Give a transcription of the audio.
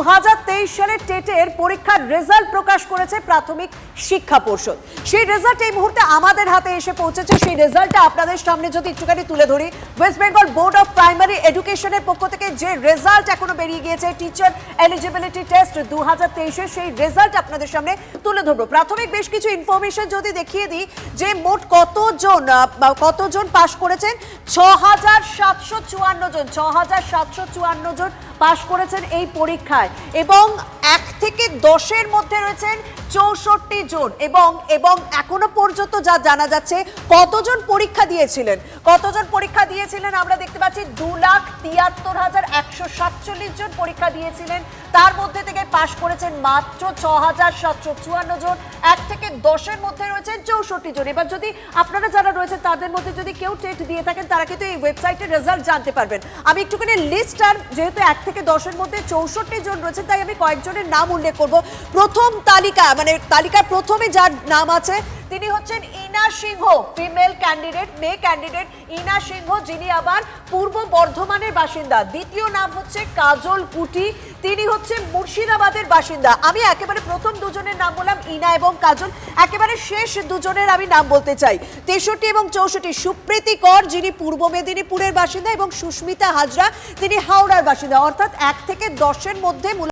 2023 সালে টেটের পরীক্ষার রেজাল্ট প্রকাশ করেছে প্রাথমিক শিক্ষা পর্ষদ। সেই রেজাল্ট এই মুহূর্তে আমাদের হাতে এসে পৌঁছেছে। সেই রেজাল্টটা আপনাদের সামনে যদি একটুখানি তুলে ধরি, West Bengal board of primary এডুকেশনের পক্ষ থেকে যে রেজাল্ট এখনো বেরিয়ে গিয়েছে, টিচার এলিজিবিলিটি টেস্ট 2023 সেই রেজাল্ট আপনাদের সামনে তুলে ধরবো। প্রাথমিক বেশ কিছু ইনফরমেশন যদি দেখিয়ে দিই যে মোট কতজন পাশ করেছেন, 6,754 জন পাশ করেছেন এই পরীক্ষায়, এবং 1 থেকে 10-এর মধ্যে রয়েছেন 64 জন, এবং এখনো পর্যন্ত যা জানা যাচ্ছে কতজন পরীক্ষা দিয়েছিলেন আমরা দেখতে পাচ্ছি 2,73,147 জন পরীক্ষা দিয়েছিলেন। তার মধ্যে থেকে পাশ করেছেন মাত্র 6,754 জন। 1 থেকে 10-এর মধ্যে রয়েছেন 64 জন। এবার যদি আপনারা যারা রয়েছেন তাদের মধ্যে যদি কেউ টেট দিয়ে থাকেন, তারা কিন্তু এই ওয়েবসাইটের রেজাল্ট জানতে পারবেন। আমি একটুখানি লিস্ট, আর যেহেতু 1 থেকে 10-এর মধ্যে 64 জন রয়েছেন তাই আমি কয়েকজনের নাম উল্লেখ করব। প্রথম তালিকার প্রথমে যার নাম আছে তিনি হচ্ছেন ইনা সিংহ, ফিমেল ক্যান্ডিডেট, মেয়ে ক্যান্ডিডেট ইনা সিংহ, যিনি আবার পূর্ব বর্ধমানের বাসিন্দা। দ্বিতীয় নাম হচ্ছে কাজল কুটি, তিনি হচ্ছে মুর্শিদাবাদের বাসিন্দা। আমি একেবারে প্রথম দুজনের নাম বললাম, ইনা এবং কাজল। একেবারে শেষ দুজনের আমি নাম বলতে চাই, 63 এবং 64, সুপ্রীতি কর, যিনি পূর্ব মেদিনীপুরের বাসিন্দা, এবং সুস্মিতা হাজরা, তিনি হাওড়ার বাসিন্দা। অর্থাৎ 1 থেকে 10-এর মধ্যে